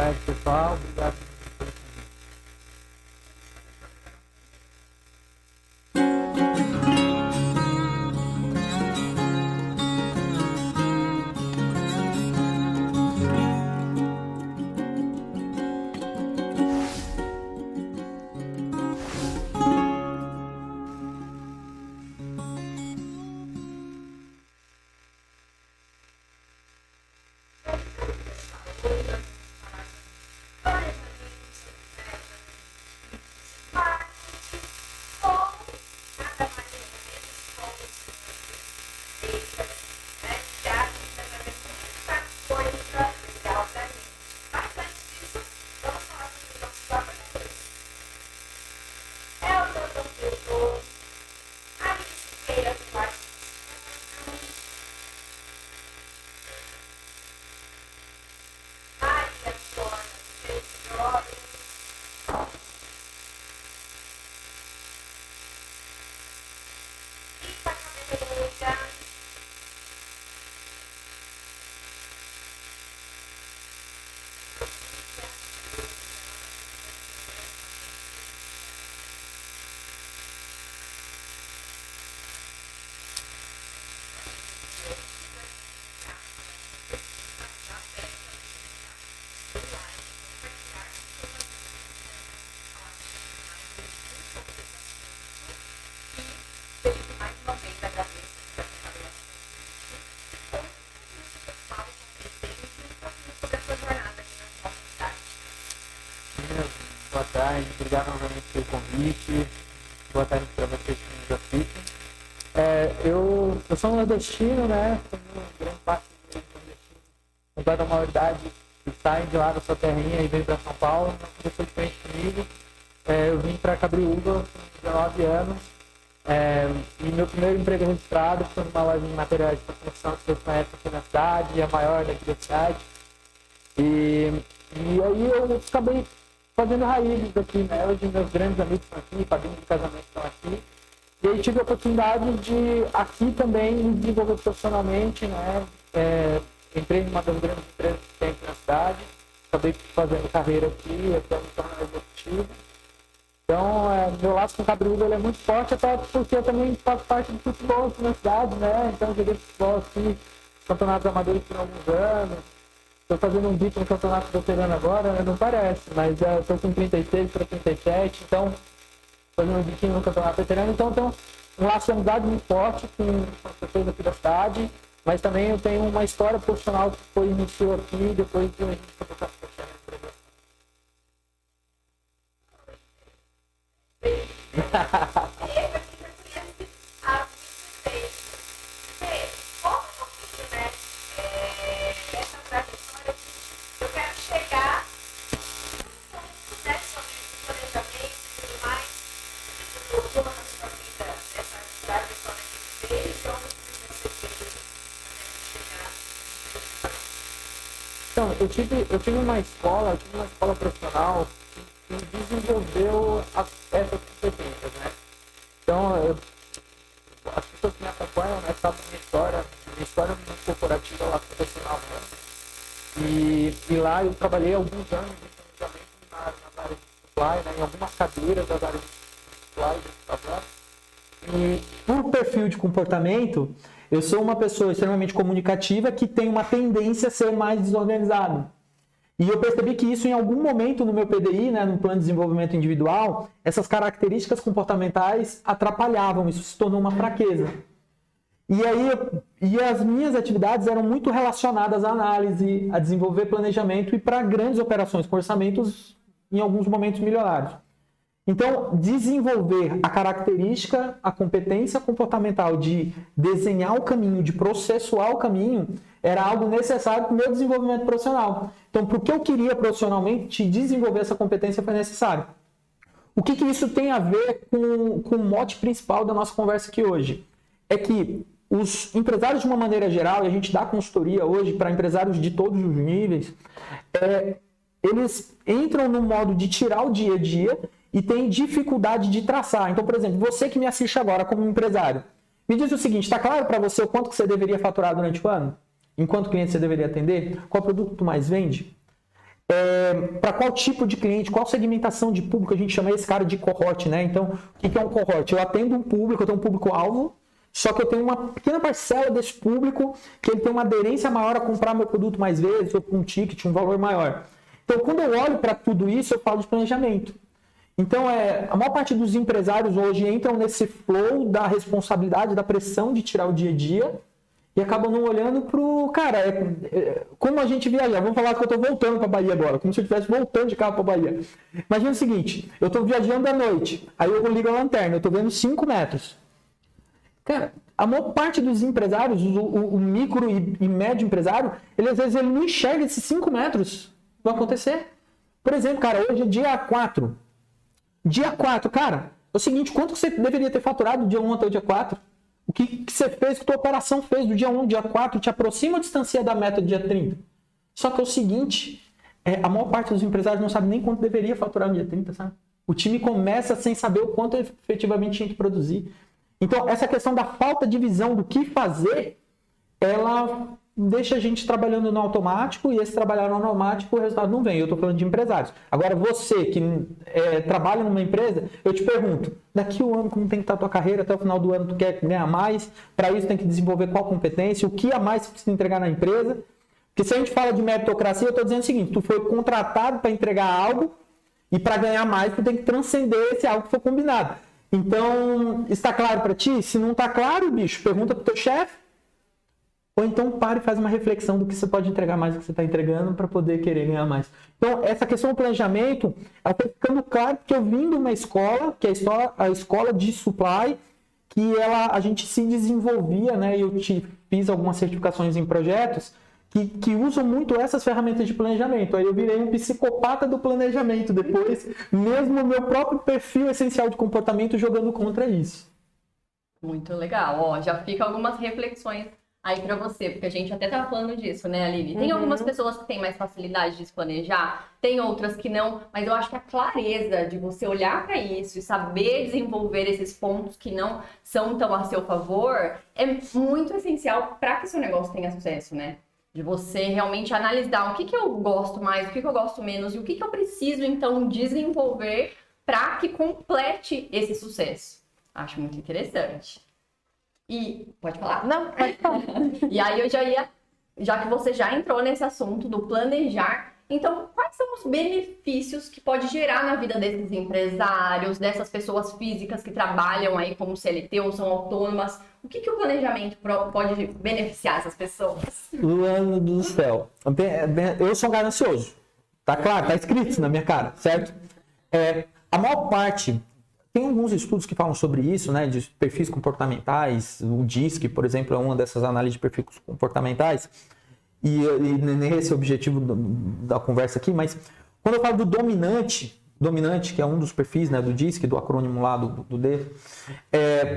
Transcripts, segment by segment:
tarde, pessoal. Obrigado. Boa tarde, obrigado novamente pelo convite. Boa tarde para vocês que nos assistem. Eu sou um nordestino, né? Tenho grande parte do nordestino completo a maioridade que saem de lá da sua terrinha e vem para São Paulo. Não aconteceu diferente comigo. Eu vim para Cabriúva com 19 anos. E meu primeiro emprego registrado foi numa loja de materiais de construção que eu na época aqui na cidade, a maior daqui da cidade. E aí eu acabei fazendo raízes aqui, né? Hoje meus grandes amigos estão aqui, padrinhos de casamento estão aqui. E aí tive a oportunidade de aqui também me desenvolver profissionalmente, né? Entrei em uma das grandes empresas que tem aqui na cidade, acabei fazendo carreira aqui, até me tornar executivo. Então, meu laço com o Cabriúva ele é muito forte, até porque eu também faço parte do futebol aqui na cidade, né? Então, eu joguei futebol aqui, campeonatos amadores por alguns anos. Estou fazendo um bico no campeonato veterano agora, né? Não parece, mas eu estou com 36 para 37, então fazendo um biquinho no campeonato veterano. Então, tenho um laço de amizade muito forte com as pessoas aqui da cidade, mas também eu tenho uma história profissional que foi iniciou aqui, depois a gente começou a fechar a empresa. Então, eu tive uma escola profissional que desenvolveu essas competências, né? Então, as pessoas que me acompanham, né, sabem minha história muito corporativa lá profissional mesmo. E lá eu trabalhei alguns anos de planejamento nas áreas de supply, né, em algumas cadeiras das áreas de supply, E por perfil de comportamento, eu sou uma pessoa extremamente comunicativa que tem uma tendência a ser mais desorganizado. E eu percebi que isso, em algum momento no meu PDI, né, no plano de desenvolvimento individual, essas características comportamentais atrapalhavam, isso se tornou uma fraqueza. E as minhas atividades eram muito relacionadas à análise, a desenvolver planejamento e para grandes operações com orçamentos, em alguns momentos, milionários. Então, desenvolver a característica, a competência comportamental de desenhar o caminho, de processuar o caminho, era algo necessário para o meu desenvolvimento profissional. Então, porque eu queria profissionalmente desenvolver essa competência foi necessário. O que isso tem a ver com o mote principal da nossa conversa aqui hoje? É que os empresários, de uma maneira geral, e a gente dá consultoria hoje para empresários de todos os níveis, eles entram no modo de tirar o dia a dia e têm dificuldade de traçar. Então, por exemplo, você que me assiste agora como empresário, me diz o seguinte, está claro para você o quanto que você deveria faturar durante o ano? Em quanto cliente você deveria atender? Qual produto tu mais vende? para qual tipo de cliente, qual segmentação de público, a gente chama esse cara de cohort, né? Então, o que é um cohort? Eu atendo um público, eu tenho um público-alvo, só que eu tenho uma pequena parcela desse público que ele tem uma aderência maior a comprar meu produto mais vezes, ou com um ticket, um valor maior. Então, quando eu olho para tudo isso, eu falo de planejamento. Então, a maior parte dos empresários hoje entram nesse flow da responsabilidade, da pressão de tirar o dia a dia e acabam não olhando para o... Cara, como a gente viaja. Vamos falar que eu estou voltando para a Bahia agora, como se eu estivesse voltando de carro para a Bahia. Imagina o seguinte, eu estou viajando à noite, aí eu ligo a lanterna, eu estou vendo 5 metros. Cara, a maior parte dos empresários, o micro e médio empresário, às vezes ele não enxerga esses 5 metros. Vai acontecer. Por exemplo, cara, hoje é dia 4. Dia 4, cara, é o seguinte, quanto você deveria ter faturado do dia 1 até o dia 4? O que você fez, o que a tua operação fez do dia 1 ao dia 4, te aproxima ou distancia da meta do dia 30? Só que é o seguinte, a maior parte dos empresários não sabe nem quanto deveria faturar no dia 30, sabe? O time começa sem saber o quanto efetivamente tinha que produzir. Então, essa questão da falta de visão do que fazer, ela deixa a gente trabalhando no automático, e esse trabalhar no automático, o resultado não vem. Eu estou falando de empresários. Agora, você que trabalha numa empresa, eu te pergunto, daqui a um ano como tem que estar a tua carreira, até o final do ano tu quer ganhar mais, para isso tem que desenvolver qual competência, o que a mais você precisa entregar na empresa. Porque se a gente fala de meritocracia, eu estou dizendo o seguinte, tu foi contratado para entregar algo, e para ganhar mais, tu tem que transcender esse algo que foi combinado. Então, está claro para ti? Se não está claro, bicho, pergunta para o teu chefe. Ou então para e faz uma reflexão do que você pode entregar mais do que você está entregando para poder querer ganhar mais. Então, essa questão do planejamento, ela foi ficando claro porque eu vim de uma escola, que é a escola de supply, que a gente se desenvolvia, né? Eu fiz algumas certificações em projetos que usam muito essas ferramentas de planejamento. Aí eu virei um psicopata do planejamento depois, mesmo o meu próprio perfil essencial de comportamento jogando contra isso. Muito legal. Ó, já fica algumas reflexões aí pra você, porque a gente até tava falando disso, né, Aline? Tem algumas pessoas que têm mais facilidade de se planejar, tem outras que não, mas eu acho que a clareza de você olhar para isso e saber desenvolver esses pontos que não são tão a seu favor é muito essencial para que seu negócio tenha sucesso, né? De você realmente analisar o que eu gosto mais, o que eu gosto menos e o que eu preciso, então, desenvolver para que complete esse sucesso. Acho muito interessante. E, pode falar? Não, pode falar. E aí eu já que você já entrou nesse assunto do planejar, então quais são os benefícios que pode gerar na vida desses empresários, dessas pessoas físicas que trabalham aí como CLT ou são autônomas? O que o planejamento pode beneficiar essas pessoas? Luana do céu. Eu sou ganancioso. Tá claro? Tá escrito na minha cara, certo? A maior parte... Tem alguns estudos que falam sobre isso, né, de perfis comportamentais. O DISC, por exemplo, é uma dessas análises de perfis comportamentais. E nem esse é o objetivo da conversa aqui, mas quando eu falo do dominante, que é um dos perfis, né, do DISC, do acrônimo lá do D,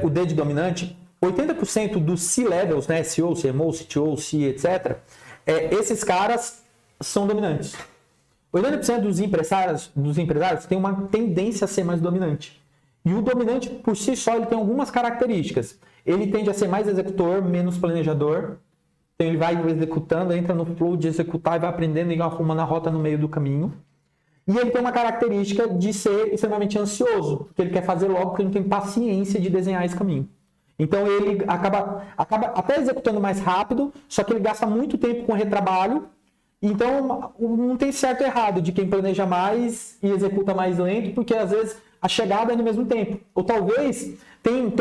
o D de dominante, 80% dos C-levels, né, CEO, CMO, CTO, C, etc., esses caras são dominantes. 80% dos empresários têm uma tendência a ser mais dominante. E o dominante, por si só, ele tem algumas características. Ele tende a ser mais executor, menos planejador. Então, ele vai executando, entra no flow de executar e vai aprendendo e arrumando a rota no meio do caminho. E ele tem uma característica de ser extremamente ansioso, porque ele quer fazer logo, porque ele não tem paciência de desenhar esse caminho. Então, ele acaba até executando mais rápido, só que ele gasta muito tempo com retrabalho. Então, não tem certo e errado de quem planeja mais e executa mais lento, porque às vezes a chegada é no mesmo tempo. Ou talvez, tem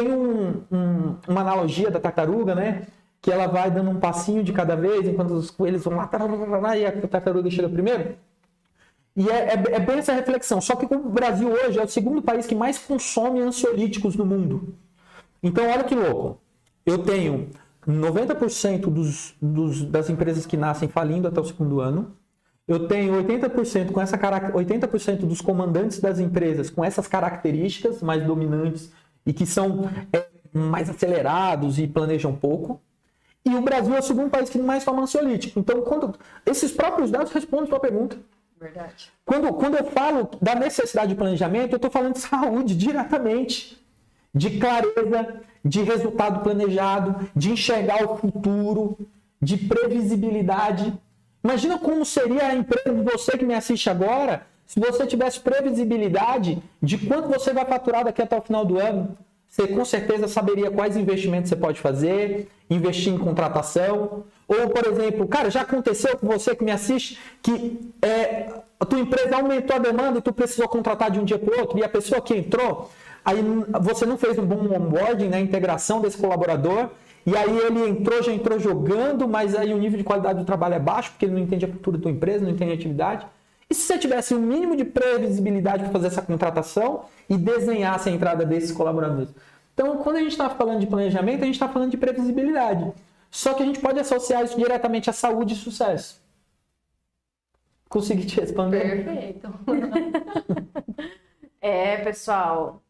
uma analogia da tartaruga, né? Que ela vai dando um passinho de cada vez, enquanto os coelhos vão lá, e a tartaruga chega primeiro. E é bem essa reflexão. Só que o Brasil hoje é o segundo país que mais consome ansiolíticos no mundo. Então, olha que louco. Eu tenho 90% das empresas que nascem falindo até o segundo ano. Eu tenho 80% dos comandantes das empresas com essas características mais dominantes e que são mais acelerados e planejam pouco. E o Brasil é o segundo país que mais toma ansiolítico. Então, esses próprios dados respondem a sua pergunta. Verdade. Quando eu falo da necessidade de planejamento, eu estou falando de saúde diretamente. De clareza, de resultado planejado, de enxergar o futuro, de previsibilidade. Imagina como seria a empresa de você que me assiste agora se você tivesse previsibilidade de quanto você vai faturar daqui até o final do ano. Você com certeza saberia quais investimentos você pode fazer, investir em contratação. Ou, por exemplo, cara, já aconteceu com você que me assiste que a tua empresa aumentou a demanda e tu precisou contratar de um dia para o outro, e a pessoa que entrou, aí você não fez um bom onboarding, né, integração desse colaborador, e aí ele já entrou jogando, mas aí o nível de qualidade do trabalho é baixo, porque ele não entende a cultura da tua empresa, não entende a atividade. E se você tivesse um mínimo de previsibilidade para fazer essa contratação e desenhasse a entrada desses colaboradores? Então, quando a gente está falando de planejamento, a gente está falando de previsibilidade. Só que a gente pode associar isso diretamente à saúde e sucesso. Consegui te responder? Perfeito. Pessoal,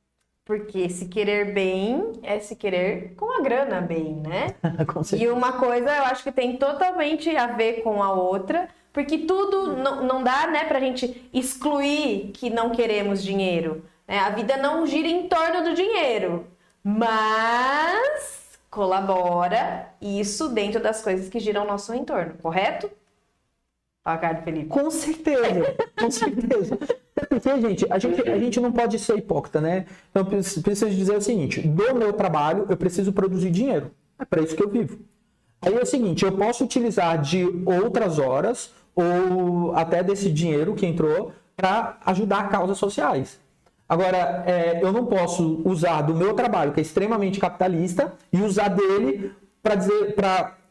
porque se querer bem é se querer com a grana bem, né? Com certeza. E uma coisa eu acho que tem totalmente a ver com a outra, porque tudo não dá, né, pra gente excluir que não queremos dinheiro, né? A vida não gira em torno do dinheiro, mas colabora isso dentro das coisas que giram ao nosso entorno, correto? Fala, cara, Felipe. Com certeza, com certeza. Porque, gente, a gente não pode ser hipócrita, né? Então, preciso dizer o seguinte, do meu trabalho, eu preciso produzir dinheiro. É para isso que eu vivo. Aí é o seguinte, eu posso utilizar de outras horas ou até desse dinheiro que entrou para ajudar causas sociais. Agora, eu não posso usar do meu trabalho, que é extremamente capitalista, e usar dele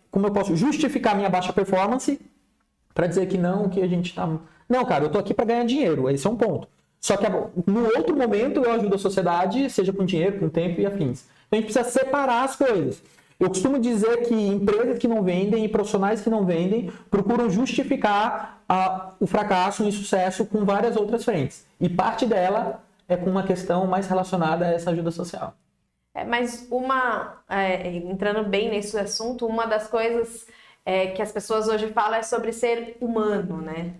como eu posso justificar minha baixa performance, para dizer que não, que a gente tá... Não, cara, eu tô aqui para ganhar dinheiro, esse é um ponto. Só que no outro momento eu ajudo a sociedade, seja com dinheiro, com tempo e afins. Então a gente precisa separar as coisas. Eu costumo dizer que empresas que não vendem e profissionais que não vendem procuram justificar o fracasso e o insucesso com várias outras frentes. E parte dela é com uma questão mais relacionada a essa ajuda social. Mas entrando bem nesse assunto, uma das coisas que as pessoas hoje falam é sobre ser humano, né?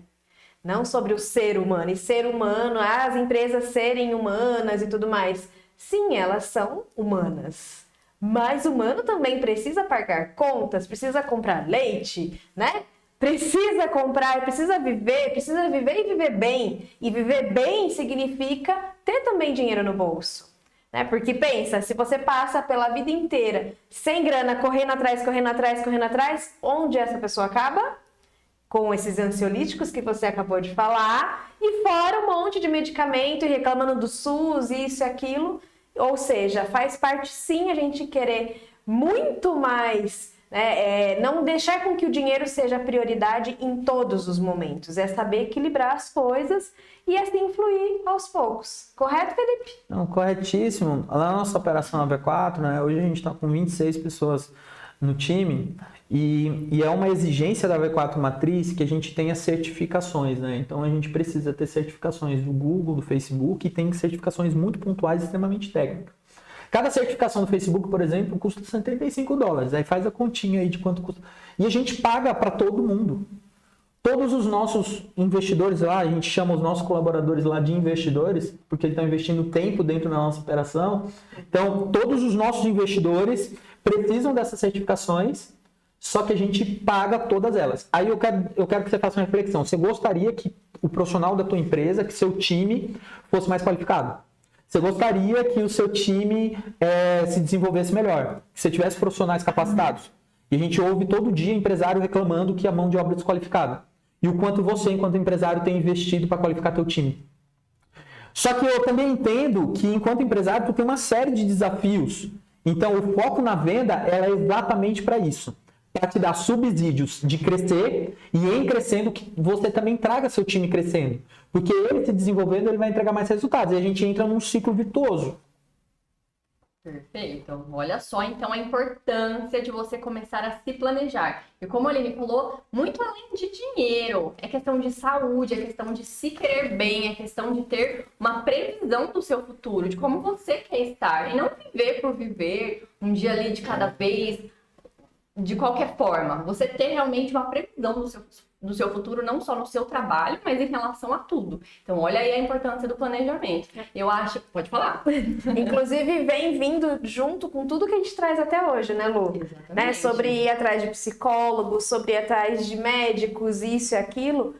Não sobre o ser humano. E ser humano, as empresas serem humanas e tudo mais. Sim, elas são humanas. Mas humano também precisa pagar contas, precisa comprar leite, né? Precisa comprar, precisa viver e viver bem. E viver bem significa ter também dinheiro no bolso. Né? Porque pensa, se você passa pela vida inteira sem grana, correndo atrás, onde essa pessoa acaba? Com esses ansiolíticos que você acabou de falar, e fora um monte de medicamento e reclamando do SUS, isso e aquilo. Ou seja, faz parte sim a gente querer muito mais, né? Não deixar com que o dinheiro seja a prioridade em todos os momentos. É saber equilibrar as coisas e assim fluir aos poucos. Correto, Felipe? Não, corretíssimo. Lá na nossa operação AV4, né, hoje a gente está com 26 pessoas no time e é uma exigência da V4 Matriz que a gente tenha certificações, né? Então a gente precisa ter certificações do Google, do Facebook, e tem certificações muito pontuais e extremamente técnicas. Cada certificação do Facebook, por exemplo, custa $75. Aí faz a continha aí de quanto custa. E a gente paga para todo mundo. Todos os nossos investidores lá, a gente chama os nossos colaboradores lá de investidores, porque eles estão investindo tempo dentro da nossa operação. Então, todos os nossos investidores precisam dessas certificações, só que a gente paga todas elas. Aí eu quero que você faça uma reflexão. Você gostaria que o profissional da tua empresa, que seu time fosse mais qualificado? Você gostaria que o seu time se desenvolvesse melhor? Que você tivesse profissionais capacitados? E a gente ouve todo dia empresário reclamando que a mão de obra é desqualificada. E o quanto você, enquanto empresário, tem investido para qualificar teu time. Só que eu também entendo que, enquanto empresário, tu tem uma série de desafios. Então, o foco na venda é exatamente para isso. Para te dar subsídios de crescer e, em crescendo, que você também traga seu time crescendo. Porque ele se desenvolvendo, ele vai entregar mais resultados. E a gente entra num ciclo virtuoso. Perfeito. Olha só, então, a importância de você começar a se planejar. E como a Aline falou, muito além de dinheiro, é questão de saúde, é questão de se querer bem, é questão de ter uma previsão do seu futuro, de como você quer estar. E não viver por viver, um dia ali de cada vez. de qualquer forma, você ter realmente uma previsão do seu futuro, não só no seu trabalho, mas em relação a tudo. Então, olha aí a importância do planejamento. Eu acho... Pode falar. Inclusive, vem vindo junto com tudo que a gente traz até hoje, né, Lu? Exatamente. Né? Sobre ir atrás de psicólogos, sobre ir atrás de médicos, isso e aquilo.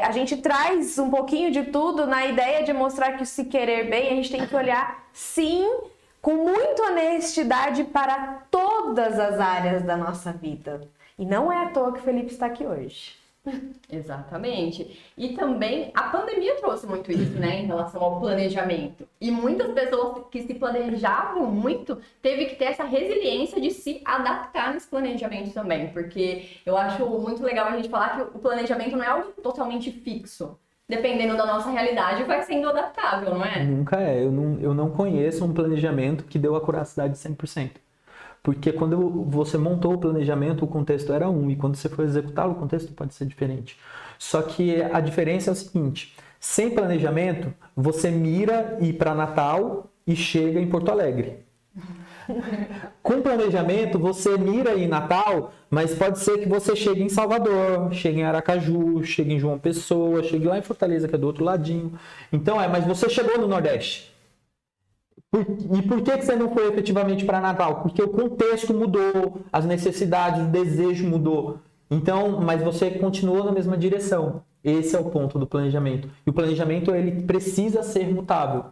A gente traz um pouquinho de tudo na ideia de mostrar que se querer bem, a gente tem que olhar, sim, com muita honestidade para todas as áreas da nossa vida. E não é à toa que o Felipe está aqui hoje. Exatamente. E também a pandemia trouxe muito isso, né, em relação ao planejamento. E muitas pessoas que se planejavam muito, teve que ter essa resiliência de se adaptar nesse planejamento também. Porque eu acho muito legal a gente falar que o planejamento não é algo totalmente fixo. Dependendo da nossa realidade, vai sendo adaptável, não é? Nunca é. Eu não conheço um planejamento que deu acuracidade de 100%. Porque quando você montou o planejamento, o contexto era um, e quando você for executá-lo, o contexto pode ser diferente. Só que a diferença é o seguinte: sem planejamento, você mira ir para Natal e chega em Porto Alegre. Com planejamento, você mira em Natal, mas pode ser que você chegue em Salvador, chegue em Aracaju, chegue em João Pessoa, chegue lá em Fortaleza, que é do outro ladinho. Então, mas você chegou no Nordeste. E por que você não foi efetivamente para Natal? Porque o contexto mudou, as necessidades, o desejo mudou. Então, mas você continuou na mesma direção. Esse é o ponto do planejamento. E o planejamento, ele precisa ser mutável.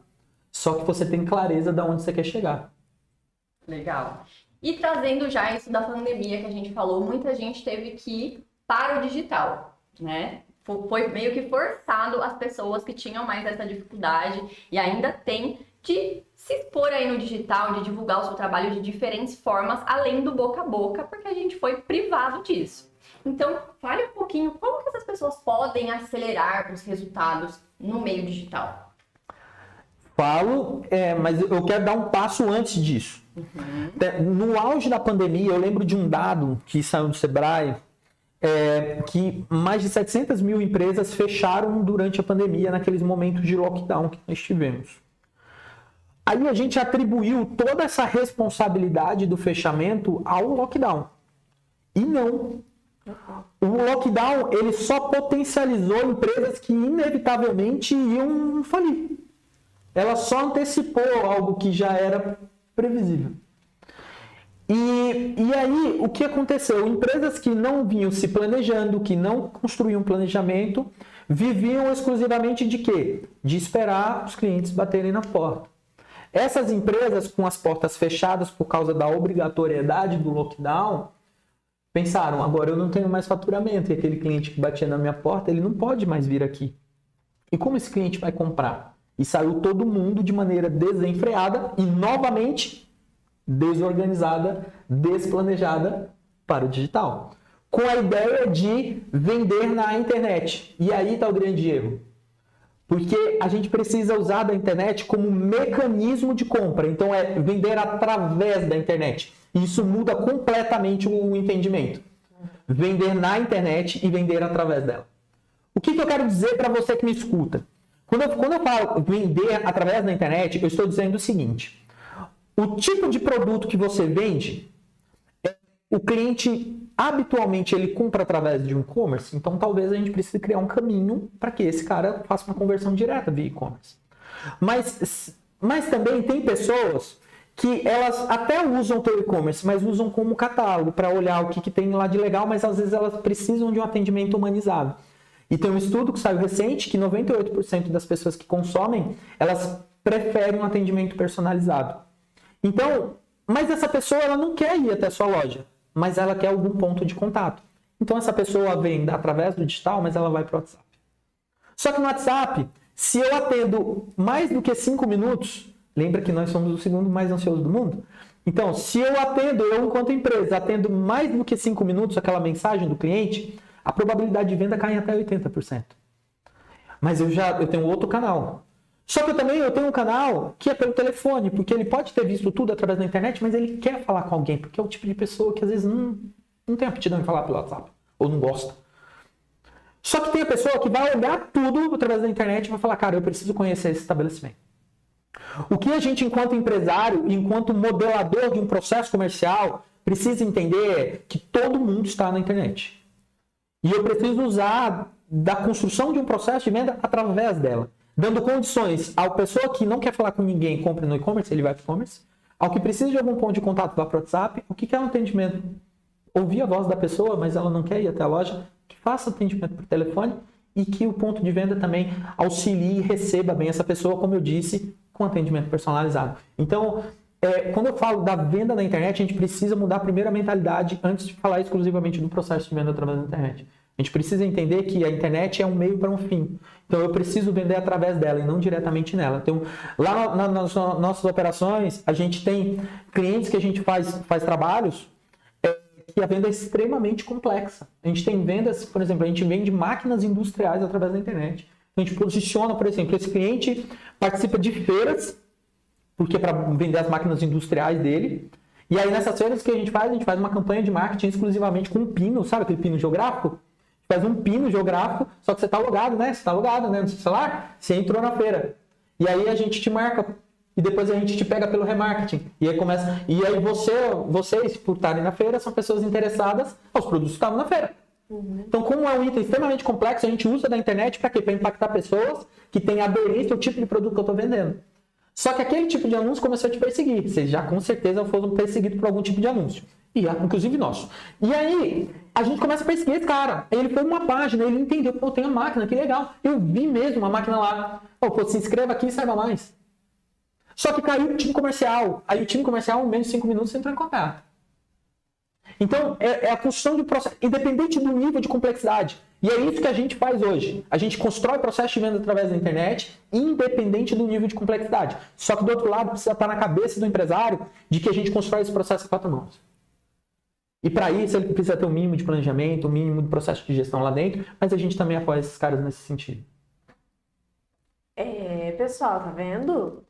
Só que você tem clareza de onde você quer chegar. Legal. E trazendo já isso da pandemia que a gente falou, muita gente teve que ir para o digital, né? Foi meio que forçado as pessoas que tinham mais essa dificuldade e ainda tem de se expor aí no digital, de divulgar o seu trabalho de diferentes formas, além do boca a boca, porque a gente foi privado disso. Então, fale um pouquinho como que essas pessoas podem acelerar os resultados no meio digital. Falo, mas eu quero dar um passo antes disso. No auge da pandemia, eu lembro de um dado que saiu do Sebrae, que mais de 700 mil empresas fecharam durante a pandemia, naqueles momentos de lockdown que nós tivemos. Aí a gente atribuiu toda essa responsabilidade do fechamento ao lockdown. E não. O lockdown, ele só potencializou empresas que inevitavelmente iam falir. Ela só antecipou algo que já era previsível. E aí, o que aconteceu? Empresas que não vinham se planejando, que não construíam planejamento, viviam exclusivamente de quê? De esperar os clientes baterem na porta. Essas empresas, com as portas fechadas por causa da obrigatoriedade do lockdown, pensaram, agora eu não tenho mais faturamento, e aquele cliente que batia na minha porta, ele não pode mais vir aqui. E como esse cliente vai comprar? E saiu todo mundo de maneira desenfreada e, novamente, desorganizada, desplanejada para o digital. Com a ideia de vender na internet. E aí está o grande erro. Porque a gente precisa usar da internet como mecanismo de compra. Então, é vender através da internet. Isso muda completamente o entendimento. Vender na internet e vender através dela. O que eu quero dizer para você que me escuta? Quando eu falo vender através da internet, eu estou dizendo o seguinte. O tipo de produto que você vende, o cliente habitualmente ele compra através de um e-commerce, então talvez a gente precise criar um caminho para que esse cara faça uma conversão direta via e-commerce. Mas também tem pessoas que elas até usam o teu e-commerce, mas usam como catálogo para olhar o que tem lá de legal, mas às vezes elas precisam de um atendimento humanizado. E tem um estudo que saiu recente que 98% das pessoas que consomem, elas preferem um atendimento personalizado. Então, mas essa pessoa ela não quer ir até a sua loja, mas ela quer algum ponto de contato. Então essa pessoa vem através do digital, mas ela vai para o WhatsApp. Só que no WhatsApp, se eu atendo mais do que 5 minutos, lembra que nós somos o segundo mais ansioso do mundo? Então, se eu enquanto empresa, atendo mais do que 5 minutos aquela mensagem do cliente, a probabilidade de venda cai em até 80%. Mas eu tenho outro canal. Só que eu tenho um canal que é pelo telefone, porque ele pode ter visto tudo através da internet, mas ele quer falar com alguém, porque é o tipo de pessoa que às vezes não tem aptidão em falar pelo WhatsApp, ou não gosta. Só que tem a pessoa que vai olhar tudo através da internet e vai falar, cara, eu preciso conhecer esse estabelecimento. O que a gente, enquanto empresário, enquanto modelador de um processo comercial, precisa entender que todo mundo está na internet. E eu preciso usar da construção de um processo de venda através dela, dando condições à pessoa que não quer falar com ninguém, compre no e-commerce, ele vai para o e-commerce, ao que precisa de algum ponto de contato, vá para o WhatsApp, o que é um atendimento? Ouvir a voz da pessoa, mas ela não quer ir até a loja, que faça atendimento por telefone e que o ponto de venda também auxilie e receba bem essa pessoa, como eu disse, com atendimento personalizado. Então, quando eu falo da venda na internet, a gente precisa mudar primeiro a mentalidade antes de falar exclusivamente do processo de venda através da internet. A gente precisa entender que a internet é um meio para um fim. Então, eu preciso vender através dela e não diretamente nela. Então, lá nas nossas operações, a gente tem clientes que a gente faz trabalhos que a venda é extremamente complexa. A gente tem vendas, por exemplo, a gente vende máquinas industriais através da internet. A gente posiciona, por exemplo, esse cliente participa de feiras, porque para vender as máquinas industriais dele. E aí, nessas feiras, o que a gente faz uma campanha de marketing exclusivamente com um pino, sabe aquele pino geográfico? Faz um pino geográfico, só que você está logado, né? Você está logado, né? No seu celular, você entrou na feira. E aí a gente te marca. E depois a gente te pega pelo remarketing. E aí começa. E aí vocês, por estarem na feira, são pessoas interessadas aos produtos que estavam na feira. Então, como é um item extremamente complexo, a gente usa da internet para quê? Para impactar pessoas que têm aderência ao tipo de produto que eu estou vendendo. Só que aquele tipo de anúncio começou a te perseguir. Vocês já com certeza foram perseguidos por algum tipo de anúncio. E inclusive nosso. E aí, a gente começa a perseguir esse cara. Ele foi numa página, ele entendeu, pô, tem a máquina, que legal. Eu vi mesmo uma máquina lá. Pô, se inscreva aqui e saiba mais. Só que caiu o time comercial. Aí o time comercial, em menos de 5 minutos, entrou em contato. Então, é a construção de um processo, independente do nível de complexidade. E é isso que a gente faz hoje. A gente constrói processo de venda através da internet, independente do nível de complexidade. Só que, do outro lado, precisa estar na cabeça do empresário de que a gente constrói esse processo a 4 mãos. E para isso, ele precisa ter um mínimo de planejamento, um mínimo de processo de gestão lá dentro, mas a gente também apoia esses caras nesse sentido. Pessoal, tá vendo?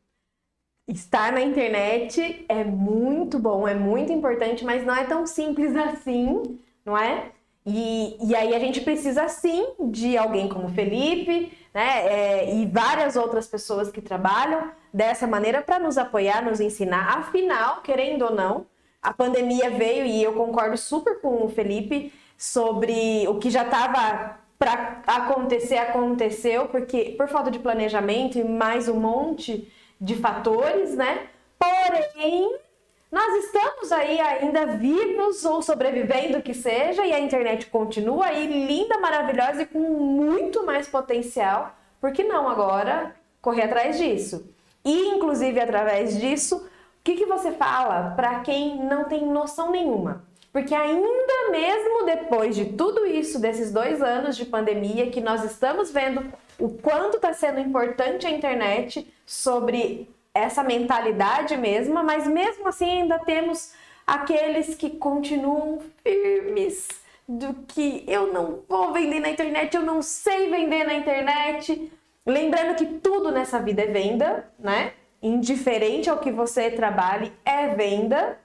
Estar na internet é muito bom, é muito importante, mas não é tão simples assim, não é? E aí a gente precisa sim de alguém como o Felipe, né? E várias outras pessoas que trabalham dessa maneira para nos apoiar, nos ensinar. Afinal, querendo ou não, a pandemia veio e eu concordo super com o Felipe sobre o que já estava para acontecer, aconteceu, porque por falta de planejamento e mais um monte de fatores, né? Porém, nós estamos aí ainda vivos ou sobrevivendo que seja, e a internet continua aí linda, maravilhosa e com muito mais potencial. Por que não agora correr atrás disso? E, inclusive, através disso, o que você fala para quem não tem noção nenhuma? Porque ainda mesmo depois de tudo isso, desses 2 anos de pandemia, que nós estamos vendo o quanto está sendo importante a internet sobre essa mentalidade mesma, mas mesmo assim ainda temos aqueles que continuam firmes do que eu não vou vender na internet, eu não sei vender na internet. Lembrando que tudo nessa vida é venda, né? Indiferente ao que você trabalhe, é venda.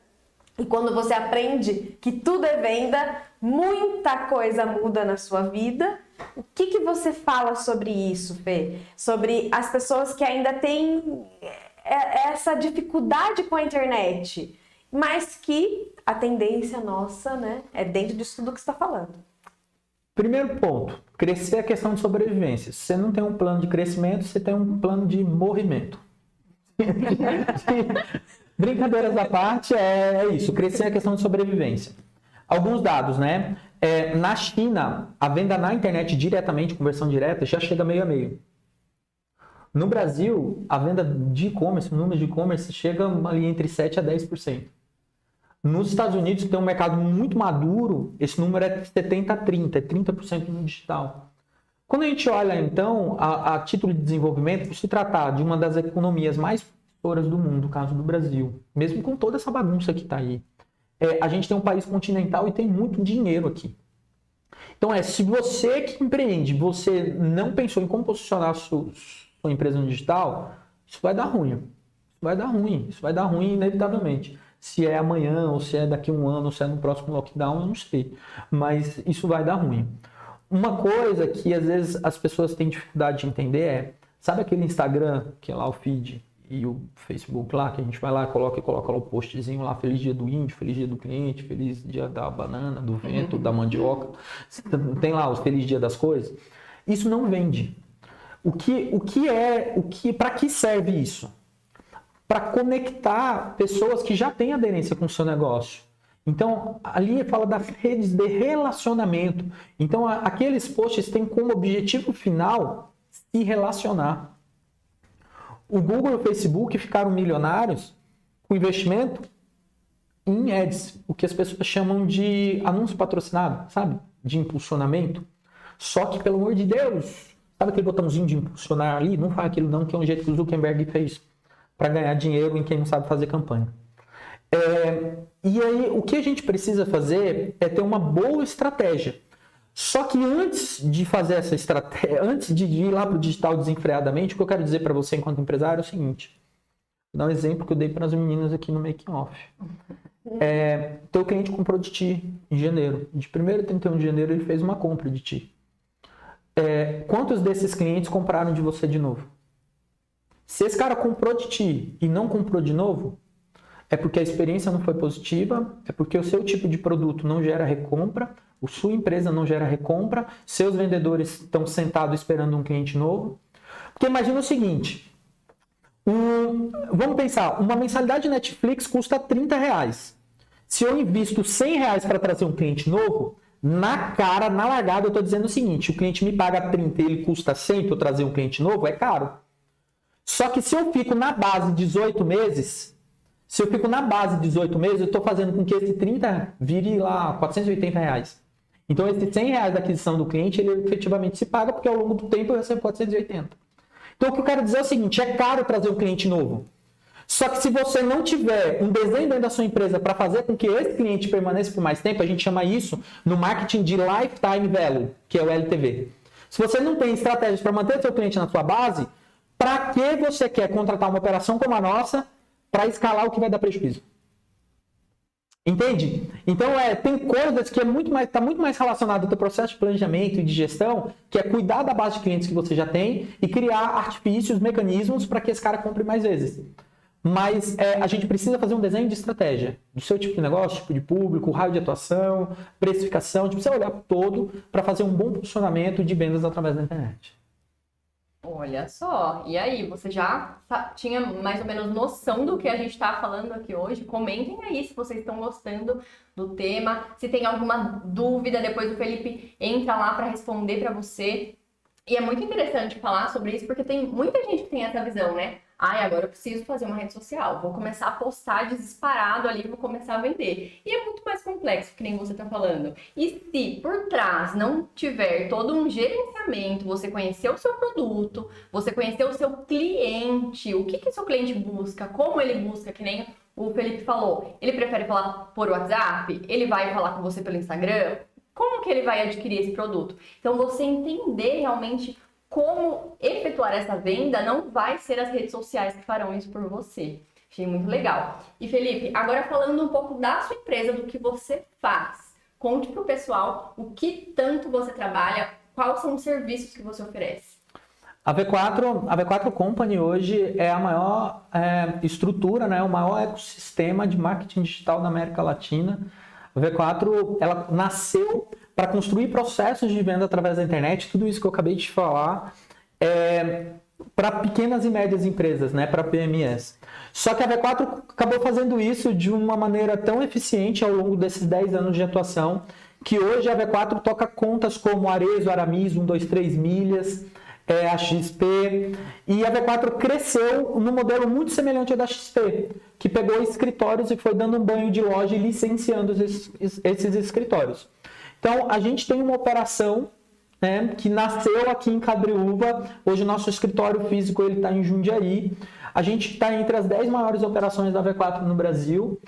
E quando você aprende que tudo é venda, muita coisa muda na sua vida. O que você fala sobre isso, Fê? Sobre as pessoas que ainda têm essa dificuldade com a internet, mas que a tendência nossa, né, é dentro disso tudo que você está falando. Primeiro ponto, crescer é questão de sobrevivência. Se você não tem um plano de crescimento, você tem um plano de morrimento. Brincadeiras à parte, é isso. Crescer é questão de sobrevivência. Alguns dados, né? Na China, a venda na internet diretamente, conversão direta, já chega meio a meio. No Brasil, a venda de e-commerce, o número de e-commerce chega ali entre 7% a 10%. Nos Estados Unidos, que tem um mercado muito maduro, esse número é 70% a 30%, é 30% no digital. Quando a gente olha, então, a título de desenvolvimento, por se tratar de uma das economias mais promissoras do mundo, no caso do Brasil, mesmo com toda essa bagunça que está aí, a gente tem um país continental e tem muito dinheiro aqui. Então, se você que empreende, você não pensou em como posicionar a sua empresa no digital, isso vai dar ruim. Isso vai dar ruim inevitavelmente. Se é amanhã, ou se é daqui a um ano, ou se é no próximo lockdown, eu não sei. Mas isso vai dar ruim. Uma coisa que às vezes as pessoas têm dificuldade de entender sabe aquele Instagram, que é lá o feed, e o Facebook lá, que a gente vai lá, coloca lá o postzinho lá, feliz dia do índio, feliz dia do cliente, feliz dia da banana, do vento, da mandioca, tem lá os feliz dia das coisas. Isso não vende. Para que serve isso? Para conectar pessoas que já têm aderência com o seu negócio. Então, ali fala das redes de relacionamento. Então, aqueles posts têm como objetivo final se relacionar. O Google e o Facebook ficaram milionários com investimento em ads, o que as pessoas chamam de anúncio patrocinado, sabe? De impulsionamento. Só que, pelo amor de Deus, sabe aquele botãozinho de impulsionar ali? Não faz aquilo não, que é um jeito que o Zuckerberg fez para ganhar dinheiro em quem não sabe fazer campanha. E aí, o que a gente precisa fazer é ter uma boa estratégia. Só que antes de fazer essa estratégia, antes de ir lá para o digital desenfreadamente, o que eu quero dizer para você enquanto empresário é o seguinte. Vou dar um exemplo que eu dei para as meninas aqui no Making Off. Teu cliente comprou de ti em janeiro. De 1º a 31 de janeiro ele fez uma compra de ti. Quantos desses clientes compraram de você de novo? Se esse cara comprou de ti e não comprou de novo, é porque a experiência não foi positiva, é porque o seu tipo de produto não gera recompra, a sua empresa não gera recompra, seus vendedores estão sentados esperando um cliente novo. Porque imagina o seguinte, vamos pensar, uma mensalidade de Netflix custa R$30. Se eu invisto R$100 para trazer um cliente novo, na largada eu estou dizendo o seguinte, o cliente me paga 30 e ele custa 100 para eu trazer um cliente novo, é caro. Só que se eu fico na base 18 meses, eu estou fazendo com que esse 30 vire lá R$480. Então, esse R$100 da aquisição do cliente, ele efetivamente se paga, porque ao longo do tempo eu recebo 480. Então, o que eu quero dizer é o seguinte, é caro trazer um cliente novo. Só que se você não tiver um desenho dentro da sua empresa para fazer com que esse cliente permaneça por mais tempo, a gente chama isso no marketing de Lifetime Value, que é o LTV. Se você não tem estratégias para manter o seu cliente na sua base, para que você quer contratar uma operação como a nossa para escalar o que vai dar prejuízo? Entende? Então, tem coisas que está muito mais relacionado ao teu processo de planejamento e de gestão, que é cuidar da base de clientes que você já tem e criar artifícios, mecanismos para que esse cara compre mais vezes. Mas a gente precisa fazer um desenho de estratégia do seu tipo de negócio, tipo de público, raio de atuação, precificação. A gente precisa olhar todo para fazer um bom funcionamento de vendas através da internet. Olha só, e aí, você já tinha mais ou menos noção do que a gente está falando aqui hoje? Comentem aí se vocês estão gostando do tema, se tem alguma dúvida, depois o Felipe entra lá para responder para você. E é muito interessante falar sobre isso, porque tem muita gente que tem essa visão, né? Agora eu preciso fazer uma rede social, vou começar a postar disparado ali, vou começar a vender. E é muito mais complexo, que nem você está falando. E se por trás não tiver todo um gerenciamento, você conhecer o seu produto, você conhecer o seu cliente, o que o seu cliente busca, como ele busca, que nem o Felipe falou, ele prefere falar por WhatsApp, ele vai falar com você pelo Instagram, como que ele vai adquirir esse produto? Então, você entender realmente como efetuar essa venda, não vai ser as redes sociais que farão isso por você. Achei muito legal. E Felipe, agora falando um pouco da sua empresa, do que você faz. Conte para o pessoal o que tanto você trabalha, quais são os serviços que você oferece. A V4 Company hoje é a maior estrutura, né, o maior ecossistema de marketing digital da América Latina. A V4 ela nasceu para construir processos de venda através da internet, tudo isso que eu acabei de falar, para pequenas e médias empresas, né, para PMEs. Só que a V4 acabou fazendo isso de uma maneira tão eficiente ao longo desses 10 anos de atuação, que hoje a V4 toca contas como Arezzo, Aramis, 123 Milhas, a XP, e a V4 cresceu num modelo muito semelhante ao da XP, que pegou escritórios e foi dando um banho de loja e licenciando esses escritórios. Então, a gente tem uma operação, né, que nasceu aqui em Cabreúva. Hoje o nosso escritório físico está em Jundiaí. A gente está entre as 10 maiores operações da V4 no Brasil,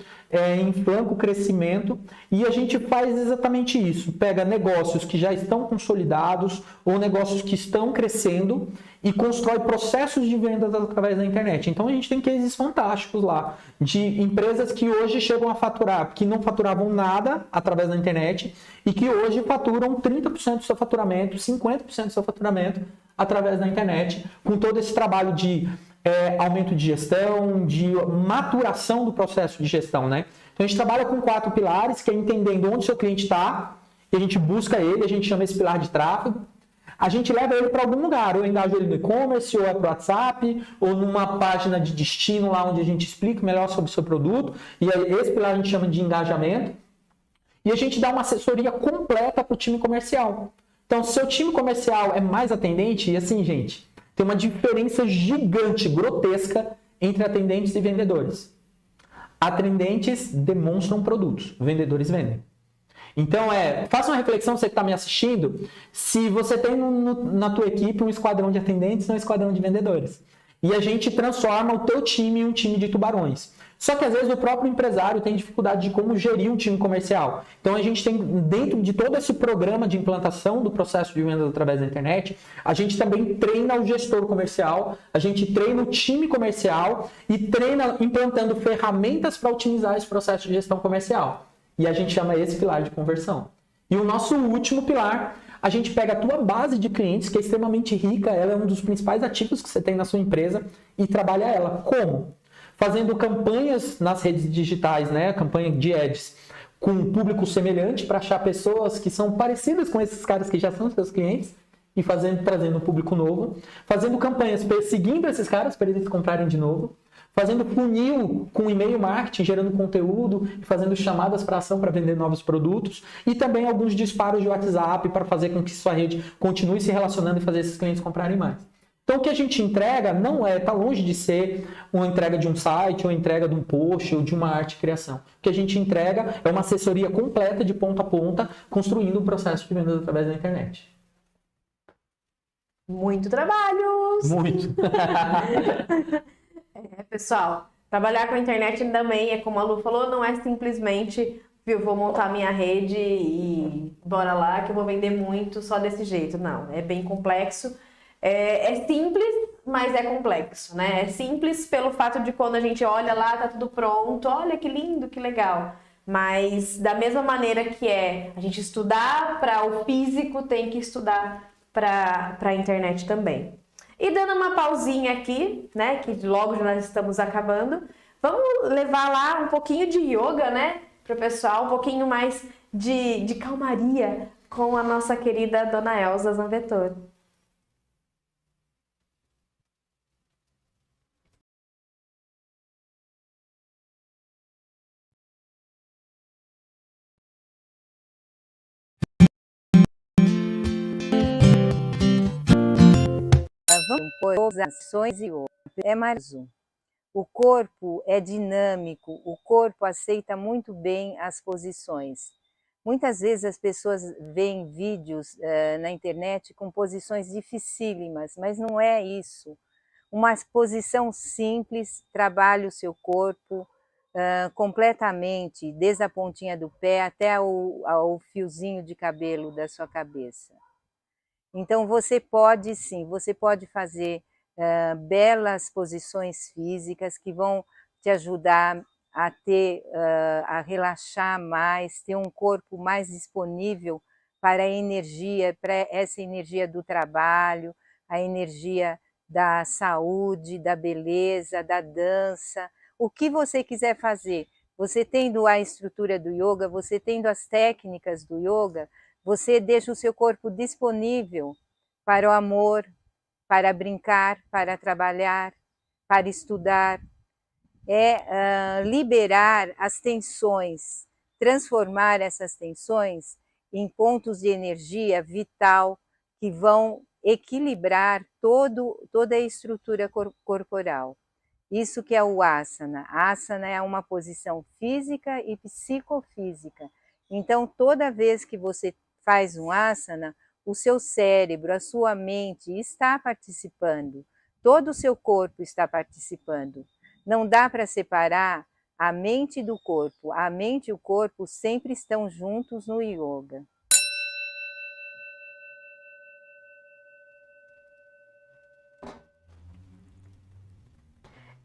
em franco crescimento, e a gente faz exatamente isso. Pega negócios que já estão consolidados ou negócios que estão crescendo e constrói processos de vendas através da internet. Então a gente tem cases fantásticos lá, de empresas que hoje chegam a faturar, que não faturavam nada através da internet e que hoje faturam 30% do seu faturamento, 50% do seu faturamento através da internet, com todo esse trabalho de aumento de gestão, de maturação do processo de gestão, né? Então, a gente trabalha com 4 pilares, que é entendendo onde o seu cliente está, e a gente busca ele, a gente chama esse pilar de tráfego. A gente leva ele para algum lugar, ou engaja ele no e-commerce, ou é para o WhatsApp, ou numa página de destino lá onde a gente explica melhor sobre o seu produto. E aí, esse pilar a gente chama de engajamento. E a gente dá uma assessoria completa para o time comercial. Então, se seu time comercial é mais atendente, e assim, gente, tem uma diferença gigante, grotesca, entre atendentes e vendedores. Atendentes demonstram produtos, vendedores vendem. Então, faça uma reflexão, você que está me assistindo, se você tem na tua equipe um esquadrão de atendentes ou um esquadrão de vendedores. E a gente transforma o teu time em um time de tubarões. Só que às vezes o próprio empresário tem dificuldade de como gerir um time comercial. Então a gente tem, dentro de todo esse programa de implantação do processo de vendas através da internet, a gente também treina o gestor comercial, a gente treina o time comercial e treina implantando ferramentas para otimizar esse processo de gestão comercial. E a gente chama esse pilar de conversão. E o nosso último pilar, a gente pega a tua base de clientes, que é extremamente rica, ela é um dos principais ativos que você tem na sua empresa, e trabalha ela. Como? Fazendo campanhas nas redes digitais, né? Campanha de ads, com um público semelhante para achar pessoas que são parecidas com esses caras que já são seus clientes e trazendo um público novo. Fazendo campanhas perseguindo esses caras para eles comprarem de novo. Fazendo funil com e-mail marketing, gerando conteúdo e fazendo chamadas para ação para vender novos produtos. E também alguns disparos de WhatsApp para fazer com que sua rede continue se relacionando e fazer esses clientes comprarem mais. Então, o que a gente entrega não está longe de ser uma entrega de um site, ou entrega de um post, ou de uma arte e criação. O que a gente entrega é uma assessoria completa de ponta a ponta, construindo um processo de vendas através da internet. Muito trabalho! Muito! Pessoal, trabalhar com a internet também é como a Lu falou, não é simplesmente vou montar minha rede e bora lá que eu vou vender muito só desse jeito. Não, é bem complexo. É simples, mas é complexo, né? É simples pelo fato de quando a gente olha lá, tá tudo pronto, olha que lindo, que legal. Mas da mesma maneira que a gente estudar para o físico, tem que estudar para a internet também. E dando uma pausinha aqui, né? Que logo já nós estamos acabando, vamos levar lá um pouquinho de yoga, né? Para o pessoal, um pouquinho mais de calmaria com a nossa querida Dona Elza Zanvettori. Vamos pôr as ações e outras. É mais um. O corpo é dinâmico, o corpo aceita muito bem as posições. Muitas vezes as pessoas veem vídeos na internet com posições dificílimas, mas não é isso. Uma posição simples trabalha o seu corpo completamente, desde a pontinha do pé até o fiozinho de cabelo da sua cabeça. Então você pode sim, você pode fazer belas posições físicas que vão te ajudar a relaxar mais, ter um corpo mais disponível para a energia, para essa energia do trabalho, a energia da saúde, da beleza, da dança, o que você quiser fazer. Você tendo a estrutura do yoga, você tendo as técnicas do yoga, você deixa o seu corpo disponível para o amor, para brincar, para trabalhar, para estudar. Liberar as tensões, transformar essas tensões em pontos de energia vital que vão equilibrar toda a estrutura corporal. Isso que é o asana. A asana é uma posição física e psicofísica. Então, toda vez que você faz um asana, o seu cérebro, a sua mente está participando, todo o seu corpo está participando. Não dá para separar a mente do corpo. A mente e o corpo sempre estão juntos no yoga.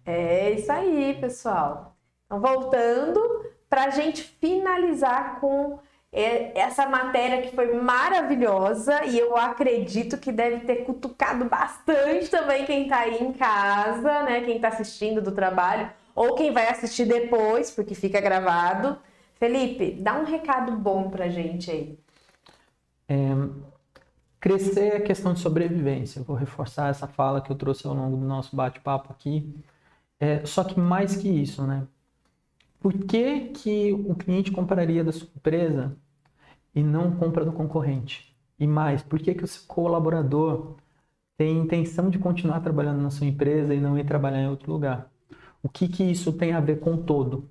É isso aí, pessoal. Então, voltando para a gente finalizar com essa matéria que foi maravilhosa e eu acredito que deve ter cutucado bastante também quem tá aí em casa, né? Quem tá assistindo do trabalho ou quem vai assistir depois, porque fica gravado. Felipe, dá um recado bom pra gente aí. Crescer é questão de sobrevivência. Eu vou reforçar essa fala que eu trouxe ao longo do nosso bate-papo aqui. Só que mais que isso, né? Por que que o cliente compraria da sua empresa e não compra do concorrente? E mais, por que que o seu colaborador tem intenção de continuar trabalhando na sua empresa e não ir trabalhar em outro lugar? O que que isso tem a ver com o todo?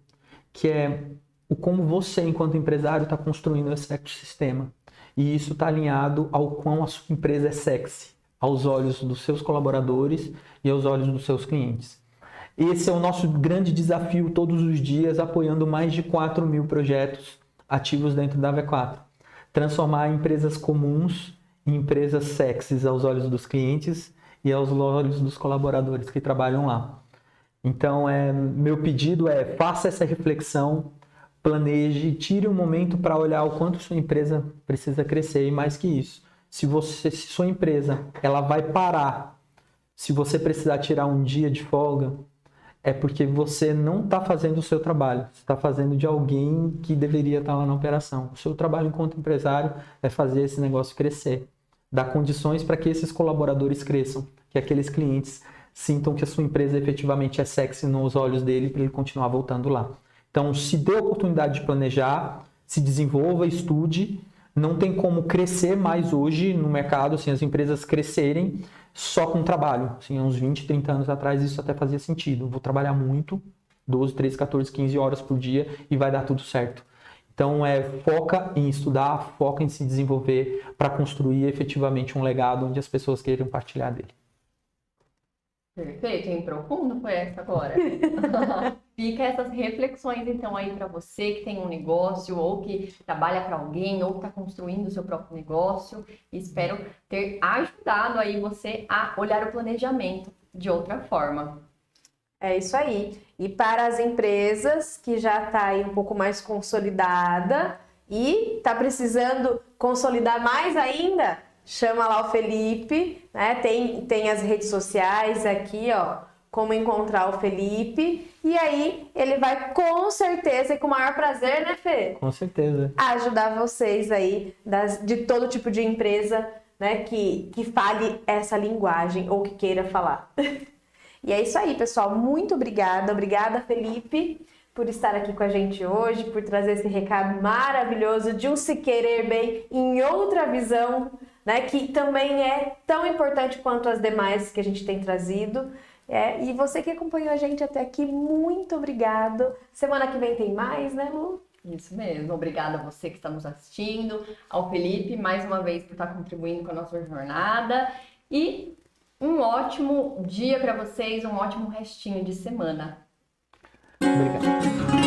Que é o como você, enquanto empresário, está construindo esse ecossistema. E isso está alinhado ao quão a sua empresa é sexy, aos olhos dos seus colaboradores e aos olhos dos seus clientes. Esse é o nosso grande desafio todos os dias, apoiando mais de 4.000 projetos ativos dentro da V4. Transformar empresas comuns em empresas sexys aos olhos dos clientes e aos olhos dos colaboradores que trabalham lá. Então, meu pedido é, faça essa reflexão, planeje, tire um momento para olhar o quanto sua empresa precisa crescer. E mais que isso, se sua empresa ela vai parar, se você precisar tirar um dia de folga, é porque você não está fazendo o seu trabalho. Você está fazendo de alguém que deveria estar lá na operação. O seu trabalho enquanto empresário é fazer esse negócio crescer. Dar condições para que esses colaboradores cresçam. Que aqueles clientes sintam que a sua empresa efetivamente é sexy nos olhos dele para ele continuar voltando lá. Então, se dê a oportunidade de planejar, se desenvolva, estude. Não tem como crescer mais hoje no mercado, assim, as empresas crescerem só com trabalho. Assim, uns 20, 30 anos atrás isso até fazia sentido. Vou trabalhar muito, 12, 13, 14, 15 horas por dia e vai dar tudo certo. Então, foca em estudar, foca em se desenvolver para construir efetivamente um legado onde as pessoas queiram partilhar dele. Perfeito, em profundo foi essa agora. Fica essas reflexões então aí para você que tem um negócio ou que trabalha para alguém ou que está construindo o seu próprio negócio. Espero ter ajudado aí você a olhar o planejamento de outra forma. É isso aí. E para as empresas que já está aí um pouco mais consolidada e está precisando consolidar mais ainda, chama lá o Felipe, né? Tem as redes sociais aqui, ó, como encontrar o Felipe. E aí ele vai com certeza e com o maior prazer, né, Fê? Com certeza. Ajudar vocês aí de todo tipo de empresa, né, que fale essa linguagem ou que queira falar. E é isso aí, pessoal. Muito obrigada. Obrigada, Felipe, por estar aqui com a gente hoje, por trazer esse recado maravilhoso de um se querer bem em outra visão, né, que também é tão importante quanto as demais que a gente tem trazido. E você que acompanhou a gente até aqui, muito obrigado. Semana que vem tem mais, né, Lu? Isso mesmo. Obrigada a você que está nos assistindo, ao Felipe, mais uma vez, por estar contribuindo com a nossa jornada. E um ótimo dia para vocês, um ótimo restinho de semana. Obrigado.